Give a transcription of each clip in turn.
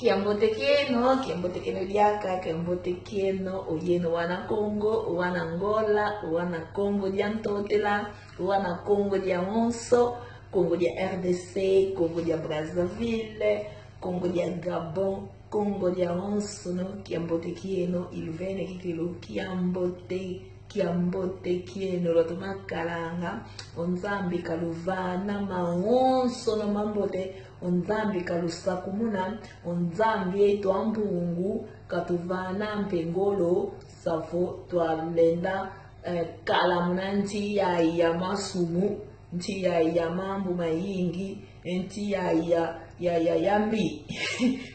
Kiambotekeno diaka, kiambotekeno oyeno wana Congo, wana Angola, wana Congo diantotela, wana Congo diamonso, Congo dia RDC, Congo dia Brazzaville, Congo dia Gabon, Congo dia onso no kiambotekeno iluvene kikilo kiambotekeno lotoma kalanga onzambi kaluvana maonso no mambote onzambi kalusakumuna onzambi etu ambungu katuvana mpengolo safo twalenda kalamuna nti ya masumu nti ya mambo mayingi nti ya yambi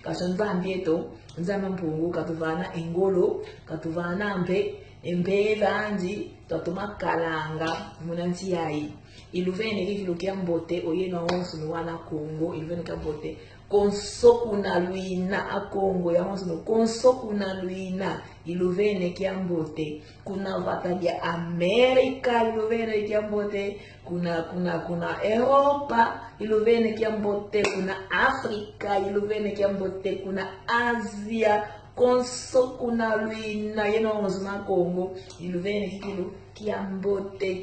kasho nzambi etu nzambi mpungu katuvana engolo katuvana mpe vanji twatuma kalanga muna nti yayi iluvene kikilo kiambote oyeno onso no wana Congo iluvene kiambote konsoku na luina a Congo ya onso no konsoku na luina iluvene kiambote kuna vata dia Amerika iluvene kiambote kuna Europa iluvene kiambote kuna Afrika iluvene kiambote kuna Asia konsoku na luina yeno onso na Congo iluvene kikilo kiambote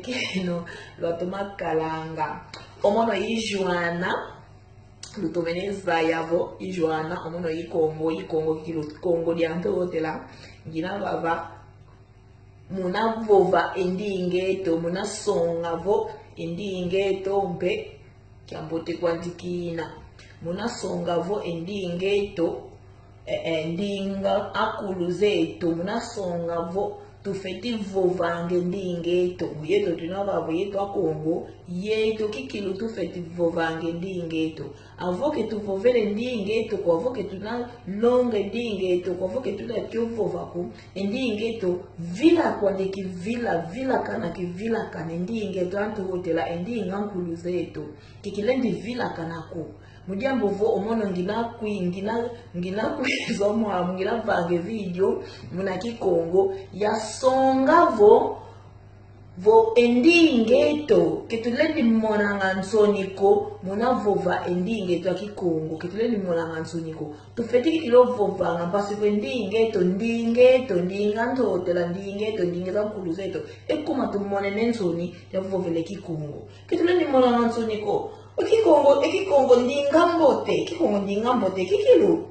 keno lwatoma kalanga omono ijuana lutoveneza yavo ijuana omono ikongo kikilo Congo diantotela ngina baba muna vova endingeto muna songavo endingeto mpe kiambote kwantikina muna songavo endingeto ndinga akuluzeto muna songavo tufeti vovange ndingeto yeto tunavavo yeto a Congo yeto kikilo tufeti vovange ndingeto avoke tuvovele ndingeto kwa avoke tuna longe ndingeto kwa avoke tuna kyovovaku ndingeto vila kwandiki vila kana ndingeto antu hotela ndinga nkuluzeto kikilendi vila kanako mudiambo vo omono ngina kuizomo ngina vange video muna kikongo ya songa vo endingeto kitulendi monanga nsoniko muna vova endingeto ya kikongo kitulendi monanga nsoniko tufeti kilo vovanga mpasi kwe ndinga ntotela ndingeto nkuluzeto ekuma tumonene nsoni ya vovele kikongo kitulendi monanga nsoniko Ekikongo ndingambote kikilo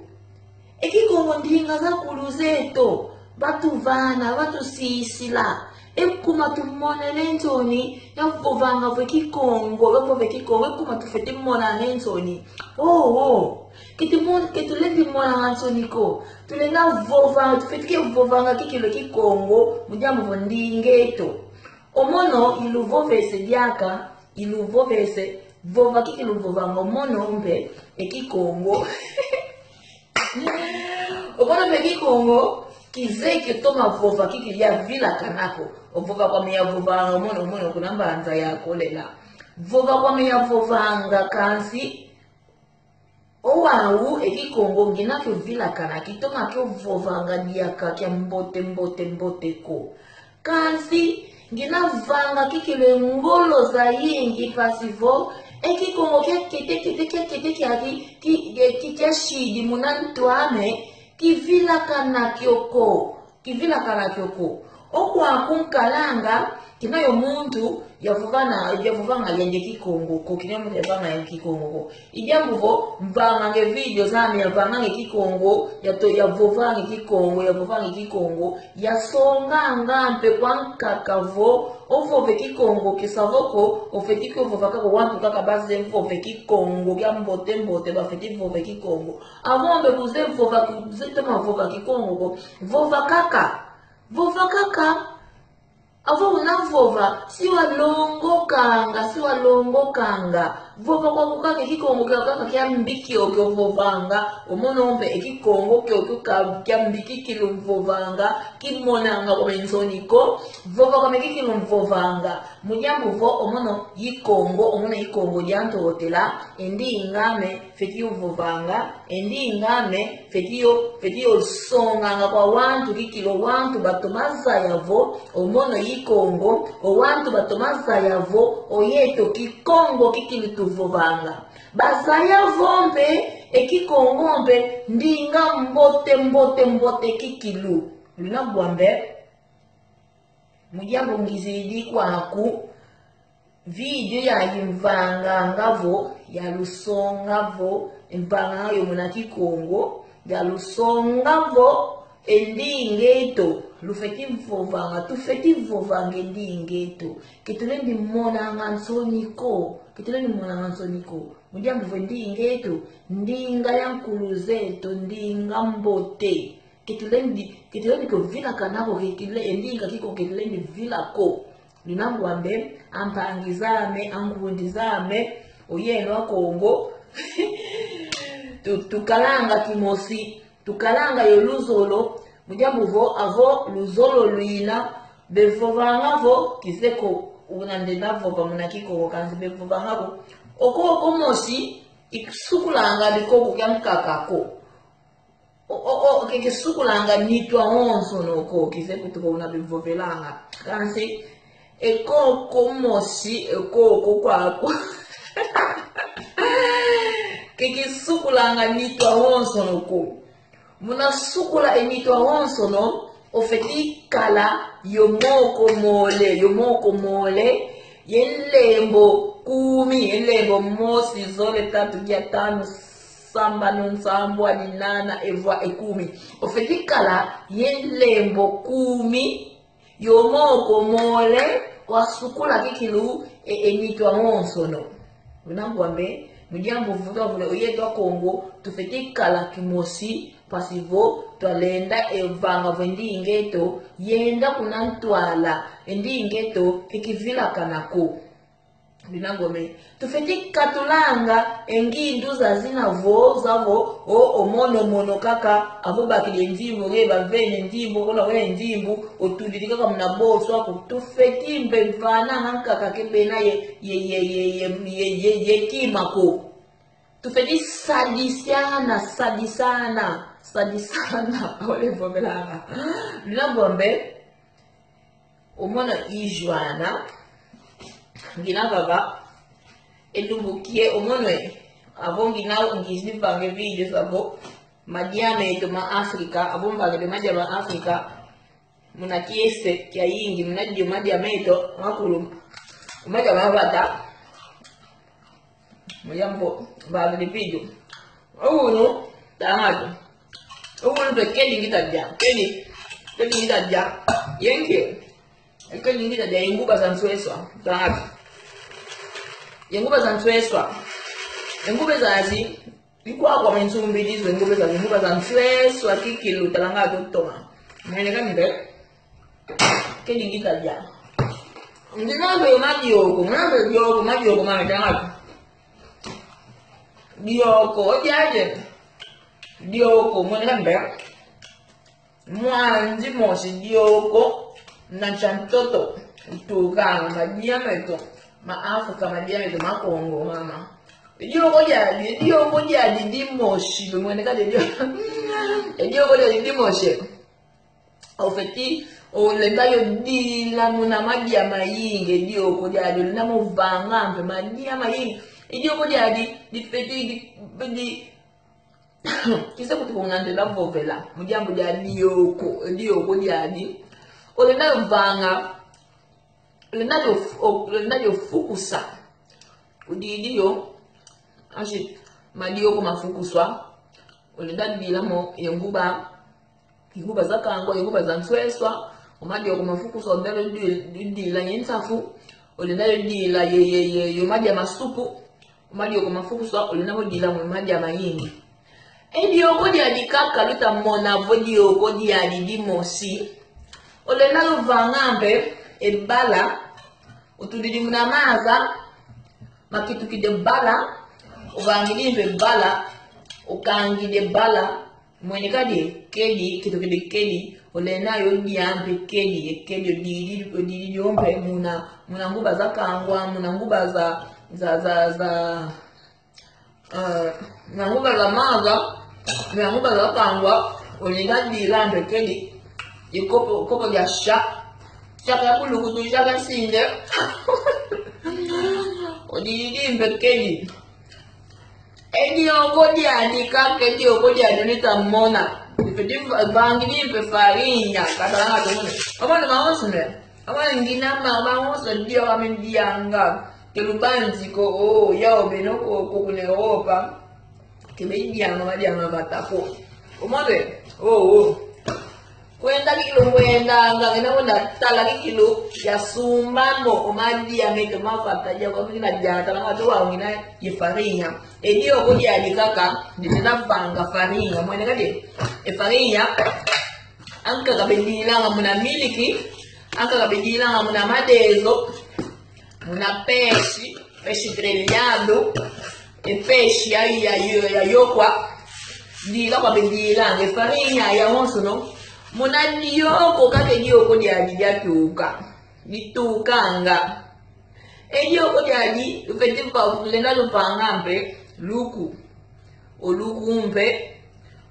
Ekikongo ndinga za kuluzeto batuvana batusisila ekuma tumonene ntoni yavovanga vwe kikongo ekuma tufete mona nentoni kitulendi mona ntoniko tulenga vova tufetike vovanga kikilo kikongo mujambo vo ndingeto omono iluvovese diaka iluvovese vova kikilo vovanga omono mpe ekikongo omono mpe kikongo kizeke toma vova kiki ya vila kanako ovova kwa meya vovanga omono kuna mbanza ya kolela vova kwa meya vovanga kansi owawu ekikongo nginakyo vila kanaki toma kyo vovanga diaka kya mbote ko kansi ngina vanga kikilo ngolo za yingi pasivo ekikongo kete kya shidi munantwane kivila kana kyoko okwa kunkalanga kinayo muntu yavuvanga yenge kikongo ko kinayo yavanga yenge kikongo ko ijambuvo mvanga nge video zami yavanga nge kikongo yavuvanga kikongo yasonga ngampe kwankakavo ovove kikongo kisavoko ofetiko vovaka ko wantu kaka baze mvove kikongo kya mbote bafeti vove kikongo avombe kuze vova kuzetema vova kikongo ko vova kaka avo unavova siwa longo kanga vova kwa kukake kikongo kya mbiki okyo vovanga omonompe ekikongo kya mbiki kilo vovanga kimonanga kwa menzoniko vova kwa mekikilo vovanga mujambu vo omono yikongo janto hotela endi ingame fetiyo vovanga endi ingame fetiyo songanga kwa wantu kikilo wantu batomaza yavo omono yikongo owantu batomaza yavo oyeto kikongo kikili tuvovanga bazaya vombe ekikongo mpe ndinga mbote kikilu lunabwambe mujambo ngizidi kwaku video yayimvanga ngavo yalusongavo impanga yo munakikongo yalusongavo endingeto lufetivovanga tufetivovanga endingeto kitulendi monanga nsoniko mujambo vo ndingeto ndinga yankuluzeto ndinga mbote kitulendi kovila kanako endinga kiko kitulendi vilako linangwambe ampangizame angundizame oyeno akongo tukalanga kimosi tukalanga yo luzolo mujambo vo avo luzolo luina bevovangavo kiseko unandenavo munakiko kanzi bevovangavo oko mosi ikusukulanga likoko kyamkakako kekisukulanga nitwa onso noko kiseko tukona bevovelanga kanzi ekoko mosi ekoko kwako kekisukulanga nitwa onso noko munasukula enitwa onso no ofeti kala yomoko mole yenlembo kumi yenlembo mosi zole tatu ya tano samba nonsambo aninana evwa ekumi ofeti kala yenlembo kumi yomoko mole wasukula kikilu enitwa onso no unangwambe mujambo vuga vule oyedwa kongo tufeti kala kimosi pasivo twalenda evanga vendingeto yenda kunantwala endingeto ikivila kanako linangome tufeti katulanga engindu zazina vo zavo omono kaka avo bakile ndimbo ngeba vene ndimbo kona wene ndimbo otudiri kaka mnaboso ako tufeti mbevana hankaka kebena ye kimako tufeti sadisana ole vomelanga linangombe omona ijwana ngina baba edumbukie omonwe avongina ngizivange video sabo madiame to ma Afrika abomba de madiama Afrika muna kiese kya yingi mnadio madiame to makulu madiama bata muyambo ba de video uno tamato uno to kedi ngitajja kedi ngitajja yenke kedi ngitajja inguba zansweswa tamato yenguba zansweswa engube zazi ikwakwa mensumbilizwe engube zazi engube zansweswa kikilu talanga totoma mwene kambe kedi ngitajja ndinambe majioko majioko mame talanga dioko jaje dioko mwene kambe mwanzi mosi dioko na chantoto tukanga madiameto Afrika madiameto makongo mama dioko jadi dimoshi mwene kade dioko jadi dimoshi ofeti olendayo dila muna madia mayinge dioko jadi namo vangambe madia mayinge dioko jadi difeti di kisa kutukungande la vovela mujambo jadi dioko jadi olendayo vanga olendayo fukusa udidio ashi madioko mafukuswa olenda dilamo yenguba zakangwa yenguba zansweswa omadioko mafukuswa ondalo dila yensafu olenda dila ye madia masupu omadioko mafukuswa olenda dila mu madia mayingi edioko jadi kaka luta mona vodioko jadi dimosi olenda luvangambe ebala utudidi munamaza makitu kide bala uvangilimbe bala ukangide bala mwene kadi kedi kitu kide kedi olena yodi ambe kedi odidi yombe muna nguba za kangwa muna nguba za nguba za maza muna nguba za kangwa olena di lambe kedi kopo ya shaka kulukutu shaka sinde odidi mbekeli Edioko diadi kaka edioko diadi nitamona. Ifedi bangi ni pe farinha katalanga tumune. Amana maosne. Amana ngina maoso dio amendianga. Kelubanzi ko oh yao benoko ko kune Europa. Kemedianga madianga batapo. Omade oh kwenda kilo kwenda ngana kwenda tala kilo ya sumbano omadi ameke mafata ja kwa kina jana tala watu wa ngina yifarinha edio ko ya dikaka ndina banga farinha mwene kadi e farinha anka kabendila ngamuna miliki anka kabendila ngamuna madezo muna peixe grelhado e peixe ya yokwa ndila kabendila nge farinha ya onsono muna dioko kake dioko diadi diatuka ditukanga edioko diadi ufetipa lenda lupangampe luku olukumpe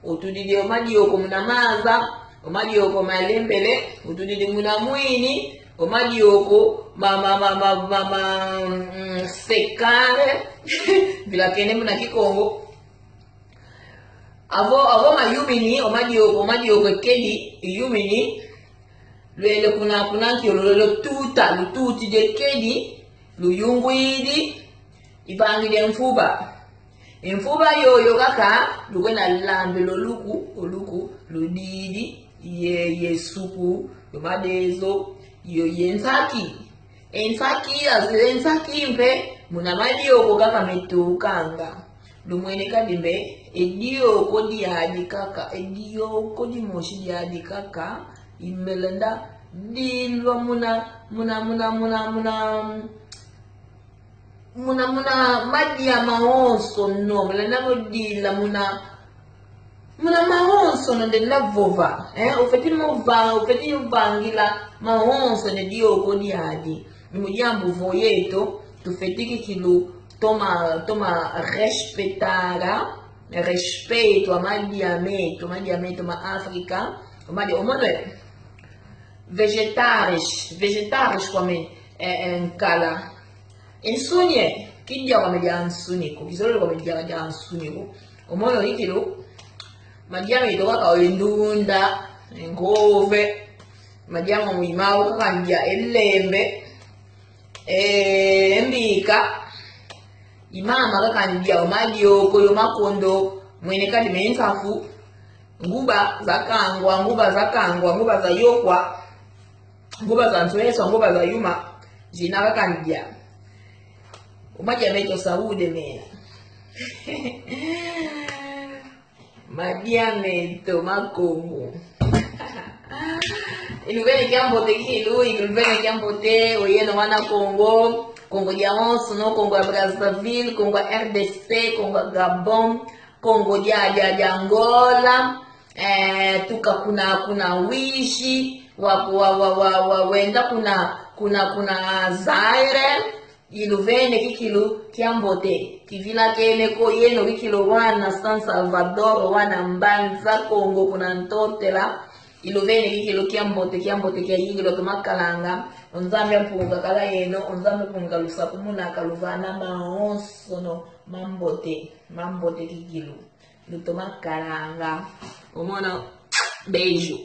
utudidi omadioko muna maza omadioko malembele utudidi muna mwini omadioko sekare bila kene muna kikongo avo mayumini omadioko kedi yumini lwele kuna kiolo lututi de kedi luyungwidi ibangi de mfuba yoyo kaka lukwena lambe oluku ludidi yesuku yomadezo yo yensaki ensaki mpe muna madioko kaka metukanga lumwene kadimbe edioko diadi kaka edioko dimoshi diadi kaka imelenda dilwa muna madia maonso no melenda modila muna maonso no de lavova ufeti uvangila maonso ne dioko diadi nimujambu voyeto tufetiki kilu toma respeito amadiameto ma África amadi omone vegetares come nkala insunye kindia wameja ansuniko kisolo wameja ansuniko omono ikilo madiame itoka kaendunda ngove madiamo muimao kakanja elembe mbika imama kakandia omadioko yomakondo mwene kadi mensafu nguba zakangwa nguba za yokwa nguba za ntweso nguba za yuma jina kakandia omadia meto saude mena madia meto makongo iluvene kiambote kilu iluvene kiambote oyeno wana Congo dia onso no Congo ya Brazzaville, Congo ya RDC, Congo ya Gabon, Congo ya Angola, tuka kuna wishi wenda kuna Zaire iluvene kikilu kiambote kivila kene ko yeno kikilu wana San Salvador wana Mbanza Congo kuna Ntotela iluvene kikilu kiambote kia yingilo tumakalanga onzambe mpunga kala yeno onzambe punga lusaku muna kaluvana maonso no mambote kikilu lutomakalanga umona beijo